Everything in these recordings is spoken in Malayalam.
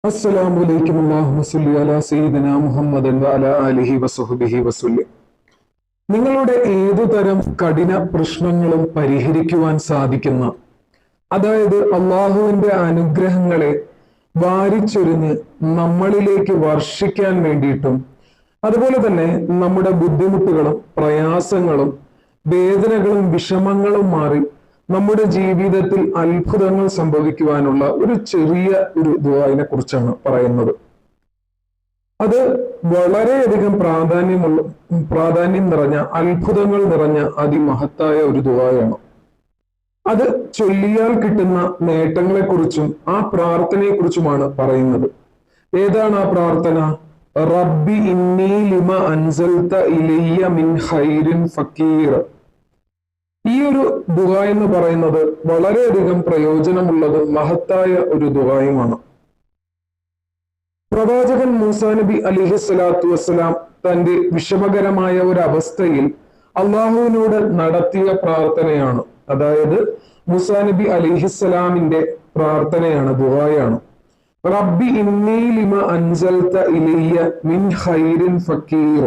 അസ്സലാമു അലൈക്കും അല്ലാഹുമ്മ സ്വല്ലി അലാ സയ്യിദിനാ മുഹമ്മദൻ വഅലാ ആലിഹി വസഹ്ബിഹി വസല്ലം. നിങ്ങളുടെ ഏതുതരം കഠിന പ്രശ്നങ്ങളും പരിഹരിക്കുവാൻ സാധിക്കുന്ന, അതായത് അള്ളാഹുവിന്റെ അനുഗ്രഹങ്ങളെ വാരിച്ചൊരിഞ്ഞ് നമ്മളിലേക്ക് വർഷിക്കാൻ വേണ്ടിയിട്ടും, അതുപോലെ തന്നെ നമ്മുടെ ബുദ്ധിമുട്ടുകളും പ്രയാസങ്ങളും വേദനകളും വിഷമങ്ങളും മാറി നമ്മുടെ ജീവിതത്തിൽ അത്ഭുതങ്ങൾ സംഭവിക്കുവാനുള്ള ഒരു ചെറിയ ഒരു ദുആഇനെ കുറിച്ചാണ് പറയുന്നത്. അത് വളരെയധികം പ്രാധാന്യം നിറഞ്ഞ, അത്ഭുതങ്ങൾ നിറഞ്ഞ അതിമഹത്തായ ഒരു ദുആയാണ്. അത് ചൊല്ലിയാൽ കിട്ടുന്ന നേട്ടങ്ങളെ കുറിച്ചും ആ പ്രാർത്ഥനയെ കുറിച്ചുമാണ് പറയുന്നത്. ഏതാണ് ആ പ്രാർത്ഥന? റബ്ബി ഇന്നി ലിമ അൻസൽത ഇലയ്യ മിൻ ഖൈരിൻ ഫക്കീർ. ഈ ഒരു ദുആ എന്ന് പറയുന്നത് വളരെയധികം പ്രയോജനമുള്ളതും മഹത്തായ ഒരു ദുആയുമാണ്. പ്രവാചകൻ മൂസാ നബി അലൈഹിസ്സലാത്തു വസ്സലാം തന്റെ വിഷമകരമായ ഒരു അവസ്ഥയിൽ അള്ളാഹുവിനോട് നടത്തിയ പ്രാർത്ഥനയാണ്. അതായത് മൂസാ നബി അലൈഹിസ്സലാമിന്റെ പ്രാർത്ഥനയാണ്, ദുആയാണ്. റബ്ബി ഇന്നി ലിമ അൻസൽത ഇലയ്യ മിൻ ഖൈരിൻ ഫക്കീർ.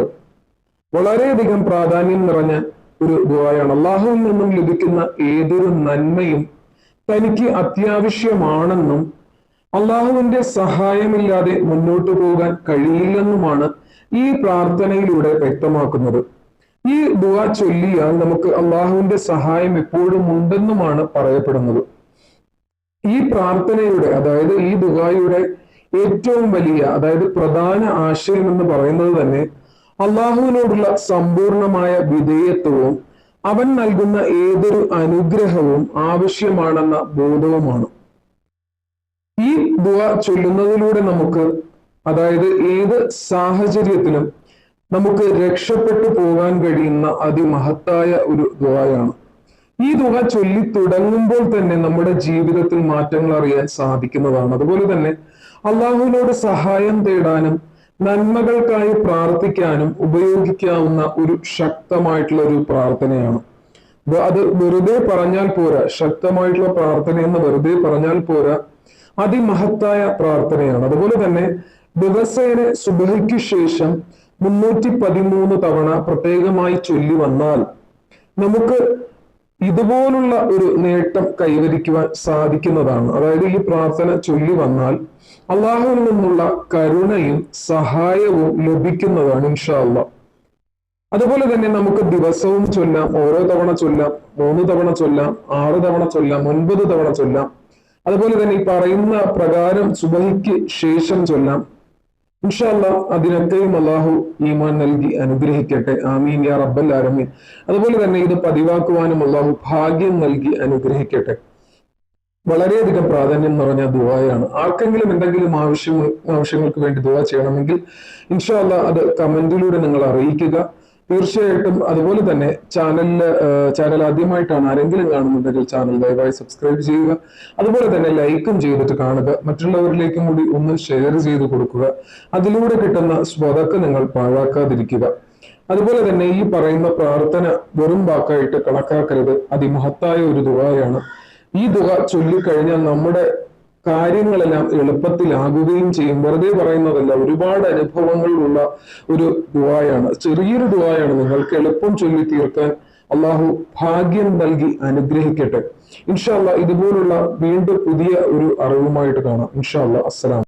വളരെയധികം പ്രാധാന്യം നിറഞ്ഞ ഒരു ദുആയാണ്. അള്ളാഹുവിൽ നിന്നും ലഭിക്കുന്ന ഏതൊരു നന്മയും തനിക്ക് അത്യാവശ്യമാണെന്നും അള്ളാഹുവിന്റെ സഹായമില്ലാതെ മുന്നോട്ടു പോകാൻ കഴിയില്ലെന്നുമാണ് ഈ പ്രാർത്ഥനയിലൂടെ വ്യക്തമാക്കുന്നത്. ഈ ദുആ ചൊല്ലിയാൽ നമുക്ക് അള്ളാഹുവിന്റെ സഹായം എപ്പോഴും ഉണ്ടെന്നുമാണ് പറയപ്പെടുന്നത്. ഈ പ്രാർത്ഥനയുടെ, അതായത് ഈ ദുആയുടെ ഏറ്റവും വലിയ, അതായത് പ്രധാന ആശയം എന്ന് പറയുന്നത് തന്നെ അള്ളാഹുവിനോടുള്ള സമ്പൂർണമായ വിധേയത്വവും അവൻ നൽകുന്ന ഏതൊരു അനുഗ്രഹവും ആവശ്യമാണെന്ന ബോധവുമാണ്. ഈ ദുആ ചൊല്ലുന്നതിലൂടെ നമുക്ക്, അതായത് ഏത് സാഹചര്യത്തിലും നമുക്ക് രക്ഷപ്പെട്ടു പോകാൻ കഴിയുന്ന അതിമഹത്തായ ഒരു ദുആയാണ്. ഈ ദുആ ചൊല്ലി തുടങ്ങുമ്പോൾ തന്നെ നമ്മുടെ ജീവിതത്തിൽ മാറ്റങ്ങൾ അറിയാൻ സാധിക്കുന്നതാണ്. അതുപോലെ തന്നെ അള്ളാഹുവിനോട് സഹായം തേടാനും നന്മകൾക്കായി പ്രാർത്ഥിക്കാനും ഉപയോഗിക്കാവുന്ന ഒരു ശക്തമായിട്ടുള്ള ഒരു പ്രാർത്ഥനയാണ്. അത് വെറുതെ പറഞ്ഞാൽ പോരാ, ശക്തമായിട്ടുള്ള പ്രാർത്ഥന എന്ന് വെറുതെ പറഞ്ഞാൽ പോരാ, അതിമഹത്തായ പ്രാർത്ഥനയാണ്. അതുപോലെ തന്നെ ദിവസേന സുബഹിക്ക് ശേഷം 313 തവണ പ്രത്യേകമായി ചൊല്ലി വന്നാൽ നമുക്ക് ഇതുപോലുള്ള ഒരു നേട്ടം കൈവരിക്കുവാൻ സാധിക്കുന്നതാണ്. അതായത് ഈ പ്രാർത്ഥന ചൊല്ലി വന്നാൽ അള്ളാഹുവിൽ നിന്നുള്ള കരുണയും സഹായവും ലഭിക്കുന്നതാണ് ഇൻഷാ അല്ലാഹ്. അതുപോലെ തന്നെ നമുക്ക് ദിവസവും ചൊല്ലാം, ഓരോ തവണ ചൊല്ലാം, 3 തവണ ചൊല്ലാം, 6 തവണ ചൊല്ലാം, 9 തവണ ചൊല്ലാം. അതുപോലെ തന്നെ ഈ പറയുന്ന പ്രകാരം സുബഹിക്ക് ശേഷം ചൊല്ലാം. ഇൻഷാ അല്ലാഹ് അതിനൊക്കെയും അള്ളാഹു ഈമാൻ നൽകി അനുഗ്രഹിക്കട്ടെ. ആമീൻ യാ റബ്ബൽ ആലമീൻ. അതുപോലെ തന്നെ ഇത് പതിവാക്കുവാനും അള്ളാഹു ഭാഗ്യം നൽകി അനുഗ്രഹിക്കട്ടെ. വളരെയധികം പ്രാധാന്യം നിറഞ്ഞ ദുആയാണ്. ആർക്കെങ്കിലും എന്തെങ്കിലും ആവശ്യങ്ങൾക്ക് വേണ്ടി ദുആ ചെയ്യണമെങ്കിൽ ഇൻഷാ അല്ലാഹ് അത് കമന്റിലൂടെ നിങ്ങൾ അറിയിക്കുക. തീർച്ചയായിട്ടും അതുപോലെ തന്നെ ചാനൽ ആദ്യമായിട്ടാണ് ആരെങ്കിലും കാണുന്നുണ്ടെങ്കിൽ ചാനൽ ദയവായി സബ്സ്ക്രൈബ് ചെയ്യുക. അതുപോലെ തന്നെ ലൈക്കും ചെയ്തിട്ട് കാണുക. മറ്റുള്ളവരിലേക്കും കൂടി ഒന്ന് ഷെയർ ചെയ്ത് കൊടുക്കുക. അതിലൂടെ കിട്ടുന്ന സ്വതക്ക് നിങ്ങൾ പാഴാക്കാതിരിക്കുക. അതുപോലെ തന്നെ ഈ പറയുന്ന പ്രാർത്ഥന വെറും വാക്കായിട്ട് കണക്കാക്കരുത്. അതിമഹത്തായ ഒരു ദുആയാണ്. ഈ ദുആ ചൊല്ലിക്കഴിഞ്ഞാൽ നമ്മുടെ കാര്യങ്ങളെല്ലാം എളുപ്പത്തിലാകുകയും ചെയ്യും. വെറുതെ പറയുന്നതല്ല, ഒരുപാട് അനുഭവങ്ങളുള്ള ഒരു ദുആയാണ്. ചെറിയൊരു ദുആയാണ്. നിങ്ങൾക്ക് എളുപ്പം ചൊല്ലി തീർക്കാൻ അള്ളാഹു ഭാഗ്യം നൽകി അനുഗ്രഹിക്കട്ടെ. ഇൻഷാ അല്ലാഹ് ഇതുപോലുള്ള വീണ്ടും പുതിയ ഒരു അറിവുമായിട്ട് കാണാം. ഇൻഷാ അല്ലാഹ്. അസ്സലാം.